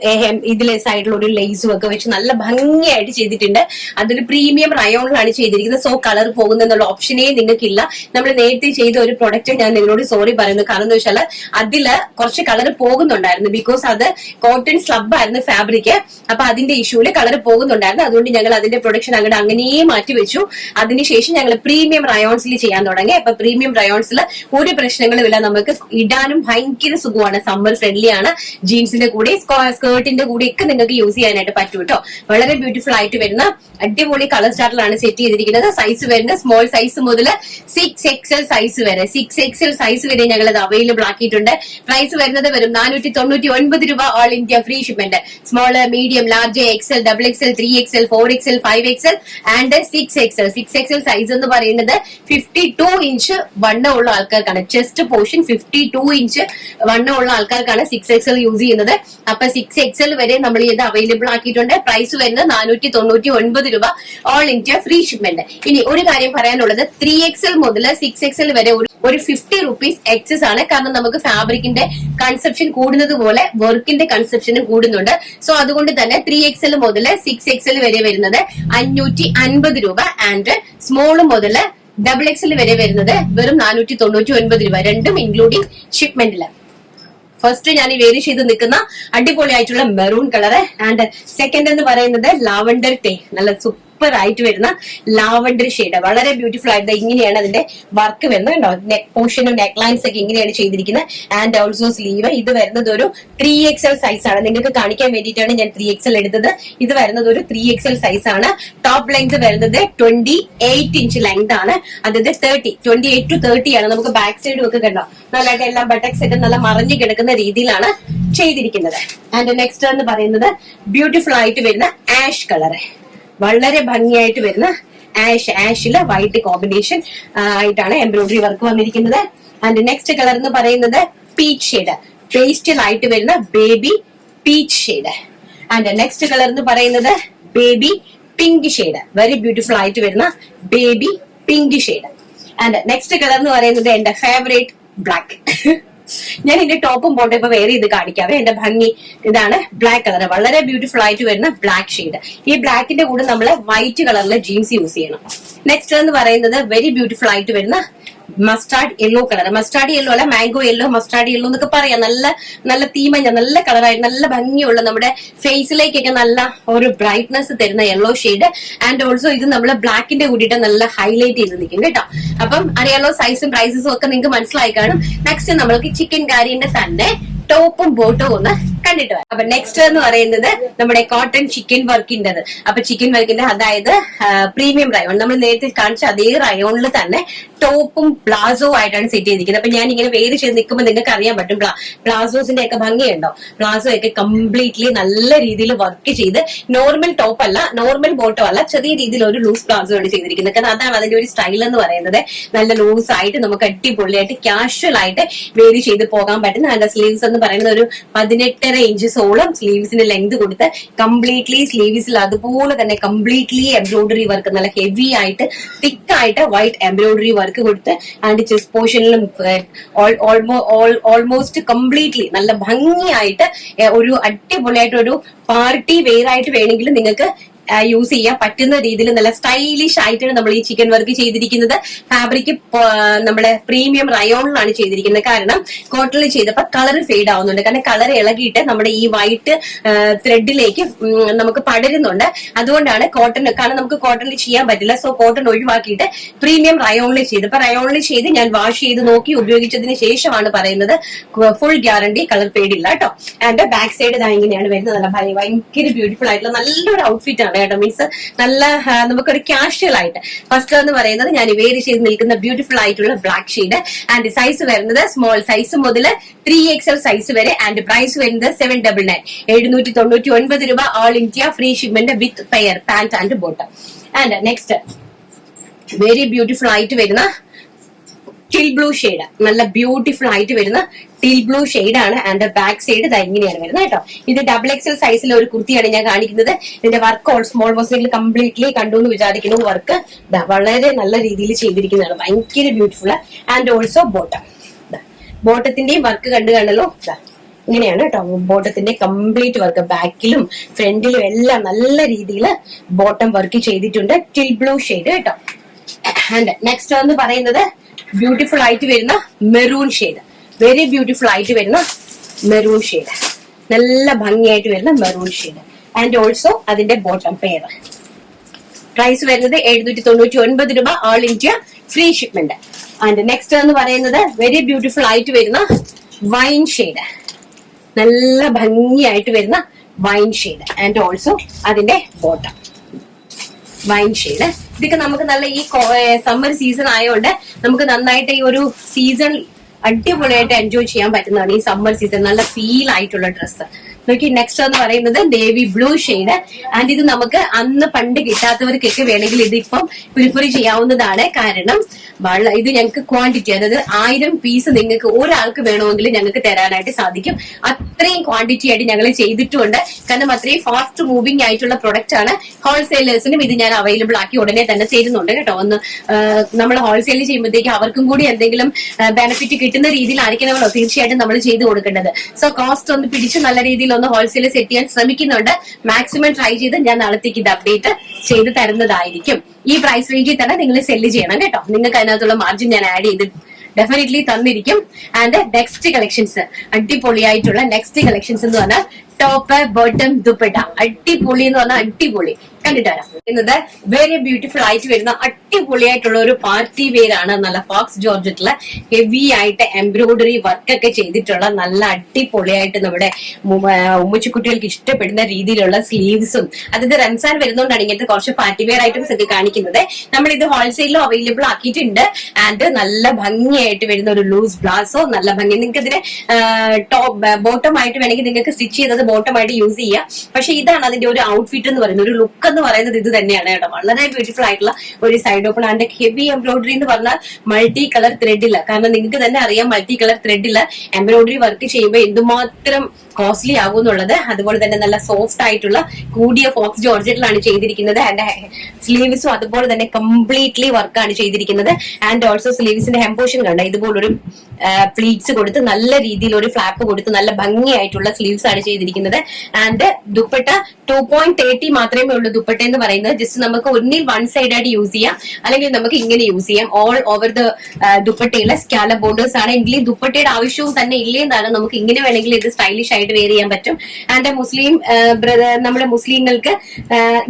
ഇതിലെ സൈഡിൽ ഒരു ലേസും ഒക്കെ വെച്ച് നല്ല ഭംഗിയായിട്ട് ചെയ്തിട്ടുണ്ട്. അതൊരു പ്രീമിയം റയോണിലാണ് ചെയ്തിരിക്കുന്നത്. സോ കളർ പോകുന്നുള്ള ഓപ്ഷനേ നിങ്ങൾക്കില്ല. നമ്മൾ നേരത്തെ ചെയ്ത ഒരു പ്രൊഡക്റ്റ് ഞാൻ നിങ്ങളോട് സോറി പറയുന്നു. കാരണം എന്ന് വെച്ചാൽ അതില് കുറച്ച് കളർ പോകുന്നുണ്ടായിരുന്നു. ബിക്കോസ് അത് കോട്ടൺ സ്ലബ് ആയിരുന്നു ഫാബ്രിക്. അപ്പൊ അതിന്റെ ഇഷ്യൂല് കളർ പോകുന്നുണ്ടായിരുന്നു. അതുകൊണ്ട് ഞങ്ങൾ അതിന്റെ പ്രൊഡക്ഷൻ അങ്ങോട്ട് അങ്ങനെ മാറ്റി വെച്ചു. അതിനുശേഷം ഞങ്ങൾ പ്രീമിയം റയോൺസിൽ ചെയ്യാൻ തുടങ്ങി. അപ്പൊ പ്രീമിയം റയോൺസിൽ ഒരു പ്രശ്നങ്ങളുമില്ല, നമുക്ക് ഇടാനും ഭയങ്കര സുഖമാണ്, സമ്മർ ഫ്രണ്ട്ലി ആണ്. ജീൻസിന്റെ കൂടെ സ്കേർട്ടിന്റെ കൂടെ ഒക്കെ നിങ്ങൾക്ക് യൂസ് ചെയ്യാനായിട്ട് പറ്റും കേട്ടോ. വളരെ ബ്യൂട്ടിഫുൾ ആയിട്ട് വരുന്ന അടിപൊളി കളർ ചാർട്ടിലാണ് സെറ്റ് ചെയ്തിരിക്കുന്നത്. സൈസ് വരുന്നത് സ്മോൾ സൈസ് മുതൽ 6XL സൈസ് വരെ, 6XL സൈസ് വരെ ഞങ്ങൾ അത് അവൈലബിൾ ആക്കിയിട്ടുണ്ട്. പ്രൈസ് വരുന്നത് വെറും 499 രൂപ, all India free shipment. Small, medium, large, XL, XXL, 3XL, 4XL, 5XL and 6XL. 6XL size എന്ന് പറയുന്നത് 52 ഇഞ്ച് വണ്ണമുള്ള ആൾക്കാർക്കാണ്. ചെസ്റ്റ് പോർഷൻ 52 ഇഞ്ച് വണ്ണമുള്ള ആൾക്കാർക്കാണ് 6XL യൂസ് ചെയ്യുന്നത്. അപ്പൊ 6XL വരെ നമ്മൾ ഇത് അവൈലബിൾ ആക്കിയിട്ടുണ്ട്. പ്രൈസ് വരുന്നത് 499 രൂപ, ഓൾ ഇന്ത്യ ഫ്രീ ഷിപ്മെന്റ്. ഇനി ഒരു കാര്യം പറയാനുള്ളത്, 3XL മുതൽ 6XL വരെ ഒരു 50 rupees എക്സസ് ആണ്. കാരണം നമുക്ക് ഫാബ്രിക്കിന്റെ കൺസെപ്ഷൻ കൂടുന്നത് പോലെ വർക്കിന്റെ കൺസെപ്ഷനും കൂടുന്നുണ്ട്. സോ അതുകൊണ്ട് തന്നെ 3XL മുതൽ 6XL വരെ വരുന്നത് 550 രൂപ ആൻഡ് സ്മോൾ മുതൽ XXL വരെ വരുന്നത് വെറും 499 രൂപ, രണ്ടും ഇൻക്ലൂഡിംഗ് ഷിപ്മെന്റില്. ഫസ്റ്റ് ഞാൻ ഈ വേരി ചെയ്ത് നിൽക്കുന്ന അടിപൊളിയായിട്ടുള്ള മെറൂൺ കളറ്. ആൻഡ് സെക്കൻഡ് എന്ന് പറയുന്നത് ലാവൻഡർ ടേ, നല്ല സൂപ്പർ ആയിട്ട് വരുന്ന ലാവൻഡർ ഷെയ്ഡ്, വളരെ ബ്യൂട്ടിഫുൾ ആയിട്ട് ഇങ്ങനെയാണ് അതിന്റെ വർക്ക് വരുന്നത്. കണ്ടോ, നെക്ക് പോർഷനും നെക്ക് ലൈൻസ് ഒക്കെ ഇങ്ങനെയാണ് ചെയ്തിരിക്കുന്നത്. And also sleeve. ഇത് വരുന്നത് ഒരു 3XL സൈസ് ആണ്. നിങ്ങൾക്ക് കാണിക്കാൻ വേണ്ടിയിട്ടാണ് ഞാൻ 3XL എടുത്തത്. ഇത് വരുന്നത് ഒരു 3XL സൈസ് ആണ്. ടോപ്പ് ലെങ്ത് വരുന്നത് 28 ഇഞ്ച് ലെങ്ത് ആണ്. അതായത് 28 to 30 ആണ്. നമുക്ക് ബാക്ക് സൈഡും ഒക്കെ കണ്ടോ നല്ലതായിട്ട് എല്ലാം ബട്ടക്സ് ഒക്കെ നല്ല മറിഞ്ഞു കിടക്കുന്ന രീതിയിലാണ് ചെയ്തിരിക്കുന്നത്. ആൻഡ് നെക്സ്റ്റ് എന്ന് പറയുന്നത് ബ്യൂട്ടിഫുൾ ആയിട്ട് വരുന്ന ആഷ് കളർ, വളരെ ഭംഗിയായിട്ട് വരുന്ന ആഷില് വൈറ്റ് കോമ്പിനേഷൻ ആയിട്ടാണ് എംബ്രോയിഡറി വർക്ക് വന്നിരിക്കുന്നത്. ആൻഡ് നെക്സ്റ്റ് കളർ എന്ന് പറയുന്നത് പീച്ച് ഷെയ്ഡ്, പേസ്റ്റൽ ആയിട്ട് വരുന്ന baby peach shade. And next colour എന്ന് പറയുന്നത് baby pink shade, very beautiful ആയിട്ട് വരുന്ന baby pink shade. And next colour എന്ന് പറയുന്നത് എന്റെ ഫേവറേറ്റ് ബ്ലാക്ക്. ഞാൻ ഇതിന്റെ ടോപ്പും ബോട്ടും ഇപ്പൊ വേറെ ഇത് കാണിക്കാവേ. എന്റെ ഭംഗി ഇതാണ് ബ്ലാക്ക് കളർ, വളരെ ബ്യൂട്ടിഫുൾ ആയിട്ട് വരുന്ന ബ്ലാക്ക് ഷെയ്ഡ്. ഈ ബ്ലാക്കിന്റെ കൂടെ നമ്മൾ വൈറ്റ് കളറിലെ ജീൻസ് യൂസ് ചെയ്യണം. നെക്സ്റ്റ് എന്ന് പറയുന്നത് വെരി ബ്യൂട്ടിഫുൾ ആയിട്ട് വരുന്ന mustard yellow colour. Mustard yellow അല്ല, മാംഗോ യെല്ലോ, മസ്റ്റാർഡ് യെല്ലോ എന്നൊക്കെ പറയാം. നല്ല നല്ല തീമഞ്ഞ, നല്ല കളറായിട്ട് നല്ല ഭംഗിയുള്ള നമ്മുടെ ഫേസിലേക്കൊക്കെ നല്ല ഒരു ബ്രൈറ്റ്നെസ് തരുന്ന യെല്ലോ ഷെയ്ഡ്. ആൻഡ് ഓൾസോ ഇത് നമ്മൾ ബ്ലാക്കിന്റെ കൂടിയിട്ട് നല്ല ഹൈലൈറ്റ് ചെയ്ത് നിൽക്കും കേട്ടോ. അപ്പം അറിയാലോ, സൈസും പ്രൈസസും ഒക്കെ നിങ്ങൾക്ക് മനസ്സിലായി കാണും. നെക്സ്റ്റ് നമ്മൾക്ക് ചിക്കൻ കാരിന്റെ തന്നെ ടോപ്പും ബോട്ടും ഒന്ന് കണ്ടിട്ട് വരാം. അപ്പൊ നെക്സ്റ്റ് എന്ന് പറയുന്നത് നമ്മുടെ കോട്ടൺ ചിക്കൻ വർക്കിൻ്റെത്. അപ്പൊ ചിക്കൻ വർക്കിന്റെ അതായത് പ്രീമിയം റയോൺ, നമ്മൾ നേരത്തെ കാണിച്ച അതേ റയോണിൽ തന്നെ ടോപ്പും പ്ലാസോ ആയിട്ടാണ് സെറ്റ് ചെയ്തിരിക്കുന്നത്. അപ്പൊ ഞാൻ ഇങ്ങനെ വേര് ചെയ്ത് നിൽക്കുമ്പോൾ നിങ്ങൾക്ക് അറിയാൻ പറ്റും പ്ലാസോസിന്റെ ഒക്കെ ഭംഗിയുണ്ടോ. പ്ലാസോ ഒക്കെ കംപ്ലീറ്റ്ലി നല്ല രീതിയിൽ വർക്ക് ചെയ്ത്, നോർമൽ ടോപ്പ് അല്ല, നോർമൽ ബോട്ടോ അല്ല, ചെറിയ രീതിയിൽ ഒരു ലൂസ് പ്ലാസോ ആണ് ചെയ്തിരിക്കുന്നത്. കാരണം അതാണ് അതിന്റെ ഒരു സ്റ്റൈൽ എന്ന് പറയുന്നത്. നല്ല ലൂസ് ആയിട്ട് നമുക്ക് അടിപൊളിയായിട്ട് കാഷ്വൽ ആയിട്ട് വേര് ചെയ്ത് പോകാൻ പറ്റുന്ന. അതിന്റെ സ്ലീവ്സ് എന്ന് പറയുന്നത് ഒരു 18.5 ഇഞ്ചസോളം സ്ലീവ്സിന്റെ ലെങ്ത് കൊടുത്ത് കംപ്ലീറ്റ്ലി സ്ലീവ്സിൽ അതുപോലെ തന്നെ കംപ്ലീറ്റ്ലി എംബ്രോയിഡറി വർക്ക്, നല്ല ഹെവി ആയിട്ട് തിക്ക് ആയിട്ട് വൈറ്റ് എംബ്രോയിഡറി വർക്ക് കൊടുത്ത് ആൻഡ് ചെസ്റ്റ് പോർഷനിലും ഓൾമോസ്റ്റ് കംപ്ലീറ്റ്ലി നല്ല ഭംഗിയായിട്ട് ഒരു അടിപൊളിയായിട്ട് ഒരു പാർട്ടി വെയർ ആയിട്ട് വേണമെങ്കിൽ നിങ്ങൾക്ക് യൂസ് ചെയ്യാൻ പറ്റുന്ന രീതിയിൽ നല്ല സ്റ്റൈലിഷ് ആയിട്ടാണ് നമ്മൾ ഈ ചിക്കൻ വർക്ക് ചെയ്തിരിക്കുന്നത്. ഫാബ്രിക് നമ്മുടെ പ്രീമിയം റയോണിലാണ് ചെയ്തിരിക്കുന്നത്. കാരണം കോട്ടണിൽ ചെയ്തപ്പോൾ കളർ ഫെയ്ഡ് ആവുന്നുണ്ട്. കാരണം കളർ ഇളകിയിട്ട് നമ്മുടെ ഈ വൈറ്റ് ത്രെഡിലേക്ക് നമുക്ക് പടരുന്നുണ്ട്. അതുകൊണ്ടാണ് കോട്ടൺ, കാരണം നമുക്ക് കോട്ടണിൽ ചെയ്യാൻ പറ്റില്ല. സോ കോട്ടൺ ഒഴിവാക്കിയിട്ട് പ്രീമിയം റയോണിൽ ചെയ്ത്, ഇപ്പൊ റയോണിൽ ചെയ്ത് ഞാൻ വാഷ് ചെയ്ത് നോക്കി ഉപയോഗിച്ചതിന് ശേഷമാണ് പറയുന്നത് ഫുൾ ഗ്യാരണ്ടി കളർ ഫെയ്ഡ് ഇല്ല കേട്ടോ. ആൻഡ് ബാക്ക് സൈഡ് ഇതാ ഇങ്ങനെയാണ് വരുന്നത്. നല്ല ഭയങ്കര ബ്യൂട്ടിഫുൾ ആയിട്ടുള്ള നല്ലൊരു ഔട്ട്ഫിറ്റ് ആണ് കേട്ടോ. മീൻസ് നല്ല നമുക്കൊരു കാഷ്വൽ ആയിട്ട്. ഫസ്റ്റ് എന്ന് പറയുന്നത് ഞാൻ വേരി ചെയ്ത് നിൽക്കുന്ന ബ്യൂട്ടിഫുൾ ആയിട്ടുള്ള ബ്ലാക്ക് ഷെയ്ഡ്. ആൻഡ് സൈസ് വരുന്നത് സ്മോൾ സൈസ് മുതൽ 3XL സൈസ് വരെ. ആൻഡ് പ്രൈസ് വരുന്നത് 799, 799 രൂപ. All India free shipment with pair pant and bottom. And next very beautiful ആയിട്ട് വരുന്ന ടിൽ ബ്ലൂ ഷെയ്ഡ്, നല്ല ബ്യൂട്ടിഫുൾ ആയിട്ട് വരുന്ന ടിൽ ബ്ലൂ ഷെയ്ഡ് ആണ്. ആൻഡ് ബാക്ക് സൈഡ് ഇത് ഇങ്ങനെയാണ് വരുന്നത് കേട്ടോ. ഇത് XXL സൈസിലെ ഒരു കുർത്തിയാണ് ഞാൻ കാണിക്കുന്നത്. ഇതിന്റെ വർക്ക് ഓൾമോസ്റ്റ് കംപ്ലീറ്റ്ലി കണ്ടു എന്ന് വിചാരിക്കുന്നു. വർക്ക് വളരെ നല്ല രീതിയിൽ ചെയ്തിരിക്കുന്നതാണ്, ഭയങ്കര ബ്യൂട്ടിഫുൾ. ആൻഡ് ഓൾസോ ബോട്ടത്തിന്റെയും വർക്ക് കണ്ടല്ലോ, ഇങ്ങനെയാണ് കേട്ടോ. ബോട്ടത്തിന്റെ കംപ്ലീറ്റ് വർക്ക് ബാക്കിലും ഫ്രണ്ടിലും എല്ലാം നല്ല രീതിയിൽ ബോട്ടം വർക്ക് ചെയ്തിട്ടുണ്ട്. ടിൽ ബ്ലൂ ഷെയ്ഡ് കേട്ടോ. ആൻഡ് നെക്സ്റ്റ് എന്ന് പറയുന്നത് ബ്യൂട്ടിഫുൾ ആയിട്ട് വരുന്ന മെറൂൺ ഷെയ്ഡ്, വെരി ബ്യൂട്ടിഫുൾ ആയിട്ട് വരുന്ന മെറൂൺ ഷെയ്ഡ്, നല്ല ഭംഗിയായിട്ട് വരുന്ന മെറൂൺ ഷെയ്ഡ്. ആൻഡ് ഓൾസോ അതിന്റെ ബോട്ടം പെയർ. പ്രൈസ് വരുന്നത് 799 രൂപ. All India free shipment. And next എന്ന് പറയുന്നത് വെരി ബ്യൂട്ടിഫുൾ ആയിട്ട് വരുന്ന വൈൻ ഷെയ്ഡ്, നല്ല ഭംഗിയായിട്ട് വരുന്ന വൈൻ ഷെയ്ഡ്. ആൻഡ് ഓൾസോ അതിന്റെ ബോട്ടം വൈൻ ഷെയ്ഡ്. ഇതൊക്കെ നമുക്ക് നല്ല ഈ സമ്മർ സീസൺ ആയതുകൊണ്ട് നമുക്ക് നന്നായിട്ട് ഈ ഒരു സീസൺ അടിപൊളിയായിട്ട് എൻജോയ് ചെയ്യാൻ പറ്റുന്നതാണ് ഈ സമ്മർ സീസൺ. നല്ല ഫീൽ ആയിട്ടുള്ള ഡ്രസ്സ് നോക്കി. നെക്സ്റ്റ് എന്ന് പറയുന്നത് നേവി ബ്ലൂ ഷെയ്ഡ്. ആൻഡ് ഇത് നമുക്ക് അന്ന് പണ്ട് കിട്ടാത്തവർക്കൊക്കെ വേണമെങ്കിൽ ഇതിപ്പം പ്രിഫർ ചെയ്യാവുന്നതാണ്. കാരണം ഇത് ഞങ്ങൾക്ക് ക്വാണ്ടിറ്റി, അതായത് 1000 പീസ് നിങ്ങൾക്ക് ഒരാൾക്ക് വേണമെങ്കിൽ ഞങ്ങൾക്ക് തരാനായിട്ട് സാധിക്കും. അത്രയും ക്വാണ്ടിറ്റി ആയിട്ട് ഞങ്ങൾ ചെയ്തിട്ടുണ്ട്. കാരണം അത്രയും ഫാസ്റ്റ് മൂവിംഗ് ആയിട്ടുള്ള പ്രൊഡക്റ്റ് ആണ്. ഹോൾസെയിലേഴ്സിനും ഇത് ഞാൻ അവൈലബിൾ ആക്കി ഉടനെ തന്നെ തരുന്നുണ്ട് കേട്ടോ. ഒന്ന് നമ്മൾ ഹോൾസെയിൽ ചെയ്യുമ്പോഴത്തേക്ക് അവർക്കും കൂടി എന്തെങ്കിലും ബെനിഫിറ്റ് കിട്ടുന്ന രീതിയിലായിരിക്കണമല്ലോ തീർച്ചയായിട്ടും നമ്മൾ ചെയ്ത് കൊടുക്കേണ്ടത്. സോ കോസ്റ്റ് ഒന്ന് പിടിച്ച് നല്ല രീതിയിൽ ഒന്ന് ഹോൾസെയിൽ സെറ്റ് ചെയ്യാൻ ശ്രമിക്കുന്നുണ്ട്. മാക്സിമം ട്രൈ ചെയ്ത് ഞാൻ നാളത്തേക്ക് ഇത് അപ്ഡേറ്റ് ചെയ്ത് തരുന്നതായിരിക്കും. ഈ പ്രൈസ് റേഞ്ചിൽ തന്നെ നിങ്ങൾ സെല്ല് ചെയ്യണം കേട്ടോ. നിങ്ങൾക്ക് അതിനകത്തുള്ള മാർജിൻ ഞാൻ ആഡ് ചെയ്ത് ഡെഫിനറ്റ്ലി തന്നിരിക്കും. ആൻഡ് നെക്സ്റ്റ് കളക്ഷൻസ്, അടിപൊളിയായിട്ടുള്ള നെക്സ്റ്റ് കളക്ഷൻസ് എന്ന് പറഞ്ഞാൽ ടോപ്പ് ബോട്ടം ദുപ്പട്ട. അടിപൊളി എന്ന് പറഞ്ഞാൽ അടിപൊളി. കണ്ടിട്ട് വരാം. എന്നത് വെരി ബ്യൂട്ടിഫുൾ ആയിട്ട് വരുന്ന അടിപൊളിയായിട്ടുള്ള ഒരു പാർട്ടി വെയർ ആണ്. നല്ല ഫോക്സ് ജോർജറ്റില് ഹെവി ആയിട്ട് എംബ്രോയിഡറി വർക്ക് ഒക്കെ ചെയ്തിട്ടുള്ള നല്ല അടിപൊളിയായിട്ട് നമ്മുടെ ഉമ്മച്ചിക്കുട്ടികൾക്ക് ഇഷ്ടപ്പെടുന്ന രീതിയിലുള്ള സ്ലീവ്സും. അതായത് റംസാൻ വരുന്നതുകൊണ്ടാണ് ഇങ്ങനത്തെ കുറച്ച് പാർട്ടി വെയർ ഐറ്റംസ് ഒക്കെ കാണിക്കുന്നത്. നമ്മളിത് ഹോൾസെയിലും അവൈലബിൾ ആക്കിയിട്ടുണ്ട്. ആൻഡ് നല്ല ഭംഗിയായിട്ട് വരുന്ന ഒരു ലൂസ് ബ്ലാസോ, നല്ല ഭംഗി. നിങ്ങൾക്ക് ഇതിന് ടോപ്പ് ബോട്ടം ആയിട്ട് വേണമെങ്കിൽ നിങ്ങൾക്ക് സ്റ്റിച്ച് ചെയ്തത് ബോട്ടം ആയിട്ട് യൂസ് ചെയ്യാം. പക്ഷെ ഇതാണ് അതിന്റെ ഒരു ഔട്ട്ഫിറ്റ് എന്ന് പറയുന്നത്, ഒരു ലുക്ക് എന്ന് പറയുന്നത് ഇത് തന്നെയാണ് കേട്ടോ. വളരെ ബ്യൂട്ടിഫുൾ ആയിട്ടുള്ള ഒരു side open and heavy embroidery എന്ന് പറഞ്ഞാൽ മൾട്ടി കളർ ത്രെഡില്ല. കാരണം നിങ്ങൾക്ക് തന്നെ അറിയാം മൾട്ടി കളർ ത്രെഡില്ല എംബ്രോയിഡറി വർക്ക് ചെയ്യുമ്പോൾ എന്തുമാത്രം കോസ്റ്റ്ലി ആകും എന്നുള്ളത്. അതുപോലെ തന്നെ നല്ല സോഫ്റ്റ് ആയിട്ടുള്ള കൂടിയ ഫോക്സ് ജോർജറ്റിലാണ് ചെയ്തിരിക്കുന്നത്. ആൻഡ് സ്ലീവ്സും അതുപോലെ തന്നെ കംപ്ലീറ്റ്ലി വർക്കാണ് ചെയ്തിരിക്കുന്നത്. ആൻഡ് ഓൾസോ സ്ലീവ്സിന്റെ ഹെംപോഷൻ കണ്ട ഇതുപോലൊരു പ്ലീറ്റ്സ് കൊടുത്ത് നല്ല രീതിയിൽ ഒരു ഫ്ലാപ്പ് കൊടുത്ത് നല്ല ഭംഗിയായിട്ടുള്ള സ്ലീവ്സ് ആണ് ചെയ്തിരിക്കുന്നത്. ആൻഡ് ദുപ്പട്ട 2.30 മാത്രമേ ഉള്ളൂ. ദുപ്പട്ട എന്ന് പറയുന്നത് ജസ്റ്റ് നമുക്ക് ഒന്നിൽ വൺ സൈഡ് ആയിട്ട് യൂസ് ചെയ്യാം, അല്ലെങ്കിൽ നമുക്ക് ഇങ്ങനെ യൂസ് ചെയ്യാം. ഓൾ ഓവർ ദ ദുപ്പട്ടയിലെ സ്കാലപ്പ് ബോർഡേഴ്സ് ആണ്. എങ്കിലും ദുപ്പട്ടയുടെ ആവശ്യവും തന്നെ ഇല്ലേന്നാണ്. നമുക്ക് ഇങ്ങനെ വേണമെങ്കിൽ ഇത് സ്റ്റൈലിഷ് ആയിട്ട് വെയർ ചെയ്യാൻ പറ്റും. ആൻഡ് മുസ്ലിം നമ്മുടെ മുസ്ലിങ്ങൾക്ക്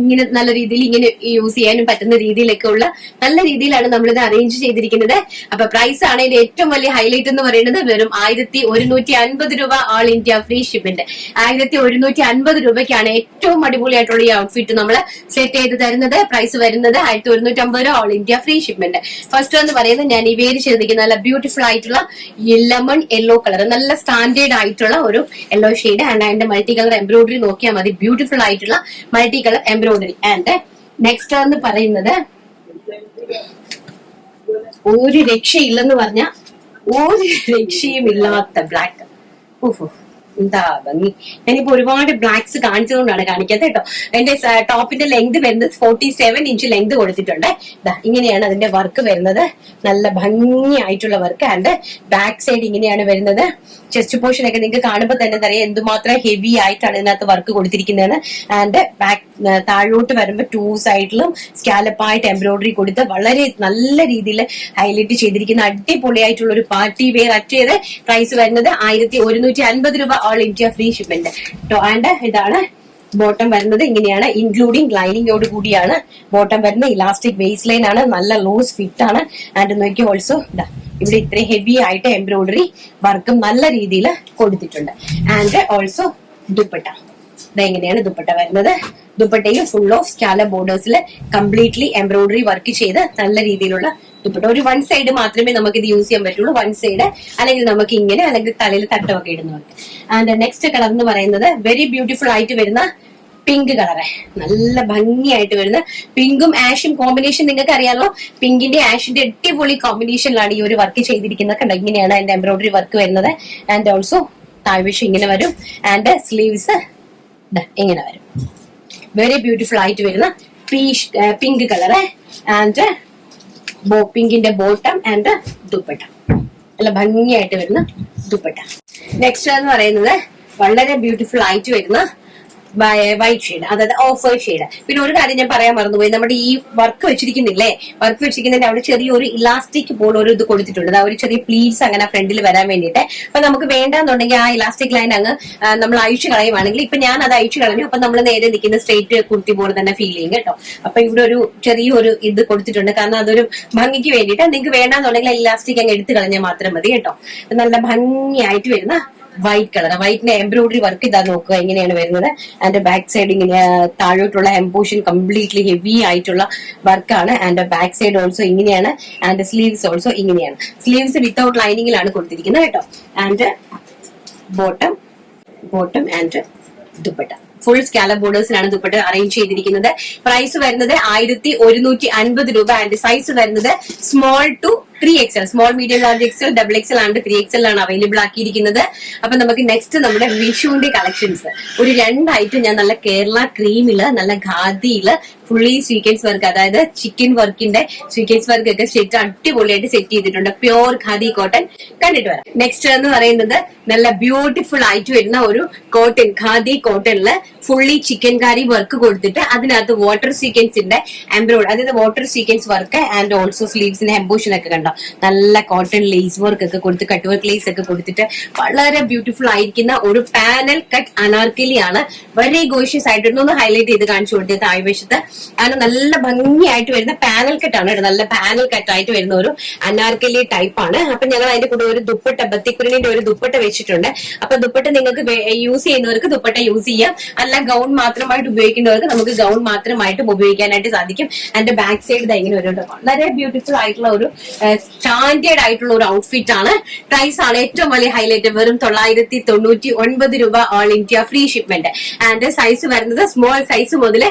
ഇങ്ങനെ നല്ല രീതിയിൽ ഇങ്ങനെ യൂസ് ചെയ്യാനും പറ്റുന്ന രീതിയിലൊക്കെ ഉള്ള നല്ല രീതിയിലാണ് നമ്മളിത് അറേഞ്ച് ചെയ്തിരിക്കുന്നത്. അപ്പൊ പ്രൈസ് ആണ് ഇതിന്റെ ഏറ്റവും വലിയ ഹൈലൈറ്റ് എന്ന് പറയുന്നത്. വെറും 1150 രൂപ ഓൾ ഇന്ത്യ ഫ്രീ ഷിപ്മെന്റ്. 1150 രൂപയ്ക്കാണ് ഏറ്റവും അടിപൊളിയായിട്ടുള്ള ഈ ഔട്ട്ഫിറ്റ് നമ്മൾ സെറ്റ് ചെയ്ത് തരുന്നത്. പ്രൈസ് വരുന്നത് 1150 രൂപ all India free shipment. First എന്ന് പറയുന്നത് ഞാൻ ഈ വേര് ചെയ്തിരിക്കുന്ന നല്ല ബ്യൂട്ടിഫുൾ ആയിട്ടുള്ള ലെമൺ യെല്ലോ കളർ, നല്ല സ്റ്റാൻഡേർഡ് ആയിട്ടുള്ള ഒരു യെല്ലോ ഷെയ്ഡ്. ആൻഡ് അതിന്റെ മൾട്ടി കളർ എംബ്രോയിഡറി നോക്കിയാൽ മതി. ബ്യൂട്ടിഫുൾ ആയിട്ടുള്ള multi colour embroidery. And next എന്ന് പറയുന്നത് ഒരു രക്ഷയില്ലെന്ന് പറഞ്ഞാൽ ഒരു രക്ഷയും ഇല്ലാത്ത ബ്ലാക്ക്. എന്താ ഭംഗി. ഞാനിപ്പോ ഒരുപാട് ബ്ലാക്സ് കാണിച്ചതുകൊണ്ടാണ് കാണിക്കാത്തത് കേട്ടോ. എന്റെ ടോപ്പിന്റെ ലെങ്ത് വരുന്നത് 47 ഇഞ്ച് ലെങ്ത് കൊടുത്തിട്ടുണ്ട്. ഇങ്ങനെയാണ് അതിന്റെ വർക്ക് വരുന്നത്. നല്ല ഭംഗിയായിട്ടുള്ള വർക്ക്. ആൻഡ് ബാക്ക് സൈഡ് ഇങ്ങനെയാണ് വരുന്നത്. ചെസ്റ്റ് പോർഷൻ ഒക്കെ നിങ്ങൾക്ക് കാണുമ്പോൾ തന്നെ അറിയാം എന്തുമാത്രം ഹെവി ആയിട്ടാണ് ഇതിനകത്ത് വർക്ക് കൊടുത്തിരിക്കുന്നത്. ആൻഡ് ബാക്ക് താഴോട്ട് വരുമ്പോൾ 2 സൈഡിലും സ്കാലപ്പായിട്ട് എംബ്രോയിഡറി കൊടുത്ത് വളരെ നല്ല രീതിയിൽ ഹൈലൈറ്റ് ചെയ്തിരിക്കുന്ന അടിപൊളിയായിട്ടുള്ള ഒരു പാർട്ടി വെയർ അറ്റേത്. പ്രൈസ് വരുന്നത് 1150 രൂപ all India free shipment. And ഇതാണ് ബോട്ടം വരുന്നത്. ഇങ്ങനെയാണ് ഇൻക്ലൂഡിംഗ് ലൈനിങ്ങോട് കൂടിയാണ് ബോട്ടം വരുന്നത്. ഇലാസ്റ്റിക് വേസ്റ്റ് ലൈൻ ആണ്, നല്ല ലൂസ് ഫിറ്റ് ആണ്. ആൻഡ് നോക്കി ഓൾസോ ഇവിടെ ഇത്രയും ഹെവി ആയിട്ട് എംബ്രോയിഡറി വർക്കും നല്ല രീതിയിൽ കൊടുത്തിട്ടുണ്ട്. ആൻഡ് ഓൾസോ ദുപ്പട്ട ഇതെങ്ങനെയാണ് ദുപ്പട്ട വരുന്നത്. ദുപ്പട്ടയിൽ ഫുൾ ഓഫ് സ്കാലപ്പ് ബോർഡേഴ്സിൽ കംപ്ലീറ്റ്ലി എംബ്രോയിഡറി വർക്ക് ചെയ്ത് നല്ല രീതിയിലുള്ള ദുപ്പട്ട. ഒരു വൺ സൈഡ് മാത്രമേ നമുക്ക് ഇത് യൂസ് ചെയ്യാൻ പറ്റുള്ളൂ. വൺ സൈഡ് അല്ലെങ്കിൽ നമുക്ക് ഇങ്ങനെ, അല്ലെങ്കിൽ തലയിൽ തട്ടമൊക്കെ ഇടുന്നവർക്ക്. ആൻഡ് നെക്സ്റ്റ് കളർ എന്ന് പറയുന്നത് വെരി ബ്യൂട്ടിഫുൾ ആയിട്ട് വരുന്ന പിങ്ക് കളറ്. നല്ല ഭംഗിയായിട്ട് വരുന്ന പിങ്കും ആഷും കോമ്പിനേഷൻ നിങ്ങൾക്ക് അറിയാമല്ലോ. പിങ്കിന്റെ ആഷിന്റെ അടിപൊളി കോമ്പിനേഷനിലാണ് ഈ ഒരു വർക്ക് ചെയ്തിരിക്കുന്നത്. കണ്ടോ ഇങ്ങനെയാണ് അതിന്റെ എംബ്രോയിഡറി വർക്ക് വരുന്നത്. ആൻഡ് ഓൾസോ താഴ്വശം ഇങ്ങനെ വരും. ആൻഡ് സ്ലീവ്സ് ഇങ്ങനെ വരും. വെരി ബ്യൂട്ടിഫുൾ ആയിട്ട് വരുന്ന പിങ്ക് കളറ്. ആൻഡ് പിങ്കിന്റെ ബോട്ടം ആൻഡ് ദുപ്പട്ട. നല്ല ഭംഗിയായിട്ട് വരുന്ന ദുപ്പട്ട. നെക്സ്റ്റ് എന്ന് പറയുന്നത് വളരെ ബ്യൂട്ടിഫുൾ ആയിട്ട് വരുന്ന വൈറ്റ് ഷെയ്ഡ്, അതായത് ഓഫ് ഷെയ്ഡ്. പിന്നെ ഒരു കാര്യം ഞാൻ പറയാൻ മറന്നുപോയി. നമ്മുടെ ഈ വർക്ക് വെച്ചിരിക്കുന്നില്ലേ, വർക്ക് വെച്ചിരിക്കുന്നതിന്റെ അവിടെ ചെറിയൊരു ഇലാസ്റ്റിക് പോലെ ഒരു ഇത് കൊടുത്തിട്ടുണ്ട്. ഒരു ചെറിയ പ്ലീറ്റ്സ് അങ്ങനെ ഫ്രണ്ടിൽ വരാൻ വേണ്ടിയിട്ട്. അപ്പൊ നമുക്ക് വേണ്ടാന്നുണ്ടെങ്കിൽ ആ ഇലാസ്റ്റിക് ലൈൻ അങ്ങ് നമ്മൾ അഴിച്ചു കളയുവാണെങ്കിൽ, ഇപ്പൊ ഞാൻ അത് അഴിച്ചു കളഞ്ഞു. അപ്പൊ നമ്മൾ നേരെ നിൽക്കുന്ന സ്ട്രേറ്റ് കുർത്തി പോലെ തന്നെ ഫീൽ ചെയ്യും കേട്ടോ. അപ്പൊ ഇവിടെ ഒരു ചെറിയൊരു ഇത് കൊടുത്തിട്ടുണ്ട്. കാരണം അതൊരു ഭംഗിക്ക് വേണ്ടിയിട്ട്. നിങ്ങൾക്ക് വേണ്ടാന്നുണ്ടെങ്കിൽ ഇലാസ്റ്റിക് അങ്ങ് എടുത്തു കളഞ്ഞാൽ മാത്രം മതി കേട്ടോ. നല്ല ഭംഗിയായിട്ട് വരുന്ന വൈറ്റ് കളർ. വൈറ്റിന്റെ എംബ്രോയിഡറി വർക്ക് ഇതാ നോക്കുക എങ്ങനെയാണ് വരുന്നത്. ആൻഡ് ബാക്ക് സൈഡ് ഇങ്ങനെ താഴോട്ടുള്ള എംബോഷൻ കംപ്ലീറ്റ്ലി ഹെവി ആയിട്ടുള്ള വർക്കാണ്. ആൻഡ് ബാക്ക് സൈഡ് ഓൾസോ ഇങ്ങനെയാണ്. ആൻഡ് സ്ലീവ്സ് ഓൾസോ ഇങ്ങനെയാണ്. സ്ലീവ്സ് വിത്തൗട്ട് ലൈനിങ്ങിലാണ് കൊടുത്തിരിക്കുന്നത് കേട്ടോ. And bottom and dupatta full scallop ബോർഡേഴ്സിലാണ് ദുപ്പട്ട അറേഞ്ച് ചെയ്തിരിക്കുന്നത്. പ്രൈസ് വരുന്നത് 1150 രൂപ. ആൻഡ് സൈസ് വരുന്നത് small to 3XL, small medium large XL, double XL and 3XL ആണ് അവൈലബിൾ ആക്കിയിരിക്കുന്നത്. അപ്പൊ നമുക്ക് നെക്സ്റ്റ് നമ്മുടെ വിഷുവിന്റെ കളക്ഷൻസ് ഒരു 2 ഐറ്റം ഞാൻ നല്ല കേരള ക്രീമില് നല്ല ഖാദിയില് ഫുള്ളി സ്വീക്കൻസ് വർക്ക്, അതായത് ചിക്കൻ വർക്കിന്റെ സ്വീക്കൻസ് വർക്ക് ഒക്കെ സെറ്റ് അടിപൊളിയായിട്ട് സെറ്റ് ചെയ്തിട്ടുണ്ട്. പ്യോർ ഖാദി കോട്ടൺ കണ്ടിട്ട് വരാം. നെക്സ്റ്റ് എന്ന് പറയുന്നത് നല്ല ബ്യൂട്ടിഫുൾ ആയിട്ട് വരുന്ന ഒരു കോട്ടൺ, ഖാദി കോട്ടണില് ഫുള്ളി ചിക്കൻ കാരി വർക്ക് കൊടുത്തിട്ട് അതിനകത്ത് വാട്ടർ സീക്വൻസിന്റെ എംബ്രോയിഡറി, അതായത് water sequence work and also സ്ലീവ്സിന്റെ എംബോഷൻ ഒക്കെ കണ്ടോ, നല്ല കോട്ടൺ ലേസ് വർക്ക് ഒക്കെ കൊടുത്ത് കട്ട് വർക്ക് ലേസ് ഒക്കെ കൊടുത്തിട്ട് വളരെ ബ്യൂട്ടിഫുൾ ആയിരിക്കുന്ന ഒരു പാനൽ കട്ട് അനാർക്കലി ആണ്. വെരി ഗോഷ്യസ് ആയിട്ട് ഒന്ന് ഹൈലൈറ്റ് ചെയ്ത് കാണിച്ചു കൊടുത്തത് താഴ്വശത്ത്. അങ്ങനെ നല്ല ഭംഗിയായിട്ട് വരുന്ന പാനൽ കട്ടാണ്, നല്ല പാനൽ കട്ടായിട്ട് വരുന്ന ഒരു അനാർക്കലി ടൈപ്പ് ആണ്. അപ്പൊ ഞങ്ങൾ അതിന്റെ കൂടെ ഒരു ദുപ്പട്ട, ബത്തിക്കുറിന്റെ ഒരു ദുപ്പട്ട വെച്ചിട്ടുണ്ട്. അപ്പൊ ദുപ്പട്ട നിങ്ങൾക്ക് യൂസ് ചെയ്യുന്നവർക്ക് ദുപ്പട്ട യൂസ് ചെയ്യാം, അല്ല ഗൗൺ മാത്രമായിട്ട് ഉപയോഗിക്കുന്നവർക്ക് നമുക്ക് ഗൗൺ മാത്രമായിട്ടും ഉപയോഗിക്കാനായിട്ട് സാധിക്കും. അതിന്റെ ബാക്ക് സൈഡ് ഇങ്ങനെ ഒരു വളരെ ബ്യൂട്ടിഫുൾ ആയിട്ടുള്ള ഒരു സ്റ്റാൻഡേർഡ് ആയിട്ടുള്ള ഒരു ഔട്ട്ഫിറ്റ് ആണ്. പ്രൈസ് ആണ് ഏറ്റവും വലിയ ഹൈലൈറ്റ്, വെറും 999 രൂപ, all India free shipment. And size വരുന്നത് സ്മോൾ സൈസ് മുതൽ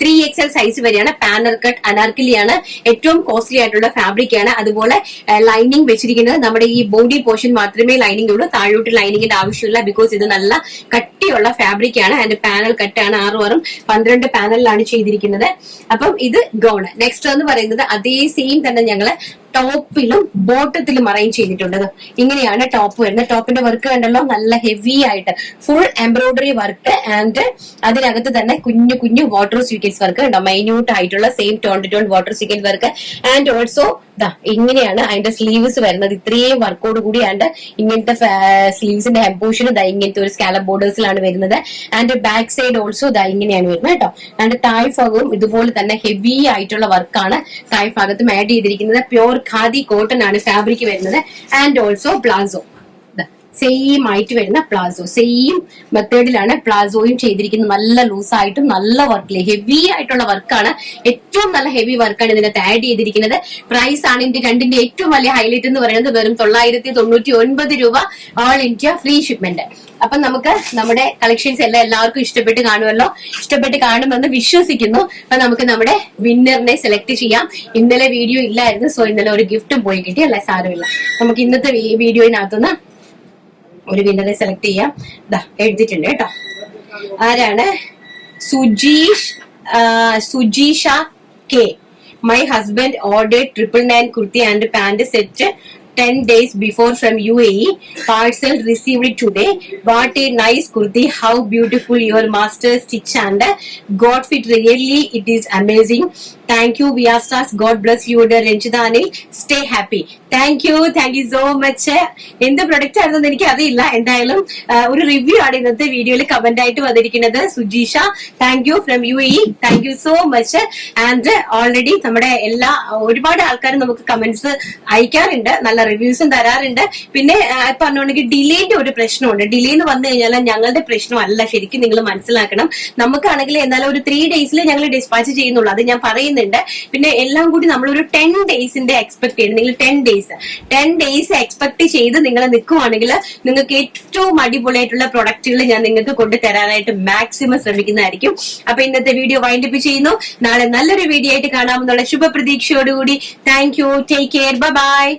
3XL സൈസ് വരെയാണ്. പാനൽ കട്ട് അനാർക്കലിയാണ്, ഏറ്റവും കോസ്റ്റ്ലി ആയിട്ടുള്ള ഫാബ്രിക് ആണ്. അതുപോലെ ലൈനിങ് വെച്ചിരിക്കുന്നത് നമ്മുടെ ഈ ബോഡി പോർഷൻ മാത്രമേ ലൈനിങ് ഉള്ളൂ, താഴോട്ട് ലൈനിങ്ങിന്റെ ആവശ്യമില്ല. ബിക്കോസ് ഇത് നല്ല കട്ടിയുള്ള ഫാബ്രിക് ആണ്. അതിന്റെ പാനൽ കട്ടാണ്, 6-12 പാനലിലാണ് ചെയ്തിരിക്കുന്നത്. അപ്പം ഇത് ഗൗൺ. നെക്സ്റ്റ് എന്ന് പറയുന്നത് അതേ സെയിം തന്നെ ഞങ്ങള് ടോപ്പിലും ബോട്ടത്തിലും അറേഞ്ച് ചെയ്തിട്ടുണ്ട്. ഇങ്ങനെയാണ് ടോപ്പ് വരുന്നത്. ടോപ്പിന്റെ വർക്ക് കണ്ടല്ലോ, നല്ല ഹെവി ആയിട്ട് ഫുൾ എംബ്രോയിഡറി വർക്ക് ആൻഡ് അതിനകത്ത് തന്നെ കുഞ്ഞു കുഞ്ഞു വാട്ടർ സ്വീക്കൻസ് വർക്ക് ഉണ്ടോ, മൈന്യൂട്ട് ആയിട്ടുള്ള same tone to tone water sequins work. And also ഇങ്ങനെയാണ് അതിന്റെ സ്ലീവ്സ് വരുന്നത്, ഇത്രയും വർക്കോട് കൂടി. ആൻഡ് ഇങ്ങനത്തെ സ്ലീവ്സിന്റെ എംബോഷൻ ഇങ്ങനത്തെ ഒരു സ്കാലപ്പ് ബോർഡേഴ്സിലാണ് വരുന്നത്. ആൻഡ് ബാക്ക് സൈഡ് ഓൾസോ ഇങ്ങനെയാണ് വരുന്നത് കേട്ടോ. ആൻഡ് തായ് ഭാഗവും ഇതുപോലെ തന്നെ ഹെവി ആയിട്ടുള്ള വർക്കാണ് തായ് ഭാഗത്തും ആഡ് ചെയ്തിരിക്കുന്നത്. പ്യോർ ഖാദി കോട്ടൺ ആണ് ഫാബ്രിക് വരുന്നത്. ആൻഡ് ഓൾസോ പ്ലാസോ സെയിം ആയിട്ട് വരുന്ന പ്ലാസോ, സെയിം മെത്തേഡിലാണ് പ്ലാസോയും ചെയ്തിരിക്കുന്നത്. നല്ല ലൂസായിട്ടും നല്ല വർക്കില് ഹെവി ആയിട്ടുള്ള വർക്കാണ്, ഏറ്റവും നല്ല ഹെവി വർക്കാണ് ഇതിനകത്ത് ആഡ് ചെയ്തിരിക്കുന്നത്. പ്രൈസ് ആണ് ഇതിന്റെ രണ്ടിന്റെ ഏറ്റവും വലിയ ഹൈലൈറ്റ് എന്ന് പറയുന്നത്, വെറും 999 രൂപ, ഓൾ ഇന്ത്യ ഫ്രീ ഷിപ്മെന്റ്. അപ്പൊ നമുക്ക് നമ്മുടെ കളക്ഷൻസ് എല്ലാം എല്ലാവർക്കും ഇഷ്ടപ്പെട്ട് കാണുമല്ലോ, ഇഷ്ടപ്പെട്ട് കാണുമെന്ന് വിശ്വസിക്കുന്നു. അപ്പൊ നമുക്ക് നമ്മുടെ വിന്നറിനെ സെലക്ട് ചെയ്യാം. ഇന്നലെ വീഡിയോ ഇല്ലായിരുന്നു, സോ ഇന്നലെ ഒരു ഗിഫ്റ്റും പോയി കിട്ടി, അല്ല സാരമില്ല. നമുക്ക് ഇന്നത്തെ വീഡിയോയിനകത്തുനിന്ന് ഒരു വിന്നറെ സെലക്ട് ചെയ്യാം. എഴുതിയിട്ടുണ്ട് കേട്ടോ. ആരാണ്? Sujeesha K. My husband ordered 999 kurti and pant set 10 days before from UAE. Parcel received it today. What a nice kurti. How beautiful your master stitch and got fit. Really, it is amazing. Thank you, Via Stars. God bless you, Renchidani. Stay happy. Thank you so much. എന്ത് product ആണെന്ന് എനിക്ക് അറിയില്ല. എന്തായാലും ഒരു review ആണ് ഇന്നത്തെ വീഡിയോയിൽ comment ആയിട്ട് വന്നിരിക്കുന്നത്. Sujeesha, thank you from UAE. Thank you so much. And already നമ്മുടെ ഒരുപാട് ആൾക്കാർ നമുക്ക് കമന്റ്സ് അയക്കാറുണ്ട്, നല്ല റിവ്യൂസും തരാറുണ്ട്. പിന്നെ പറഞ്ഞോണ്ടെങ്കിൽ ഡിലേന്റെ ഒരു പ്രശ്നമുണ്ട്. ഡിലേ എന്ന് വന്നു കഴിഞ്ഞാൽ ഞങ്ങളുടെ പ്രശ്നമല്ല, ശരിക്കും നിങ്ങൾ മനസ്സിലാക്കണം. നമുക്കാണെങ്കിൽ എന്നാലും ഒരു 3 ഡേയ്സിൽ ഞങ്ങൾ ഡിസ്പാച്ച് ചെയ്യുന്നുള്ളൂ, അത് ഞാൻ പറയുന്നുണ്ട്. പിന്നെ എല്ലാം കൂടി നമ്മളൊരു 10 ഡേയ്സിന്റെ എക്സ്പെക്ട് ചെയ്ത്, നിങ്ങൾ 10 ഡേയ്സ് എക്സ്പെക്ട് ചെയ്ത് നിങ്ങൾ നിൽക്കുവാണെങ്കിൽ നിങ്ങൾക്ക് ഏറ്റവും അടിപൊളിയായിട്ടുള്ള പ്രൊഡക്റ്റുകൾ ഞാൻ നിങ്ങൾക്ക് കൊണ്ടുതരാനായിട്ട് മാക്സിമം ശ്രമിക്കുന്നതായിരിക്കും. അപ്പൊ ഇന്നത്തെ വീഡിയോ വൈൻഡപ്പ് ചെയ്യുന്നു. നാളെ നല്ലൊരു വീഡിയോ ആയിട്ട് കാണാമെന്നുള്ള ശുഭപ്രതീക്ഷയോടുകൂടി thank you, take care, bye by.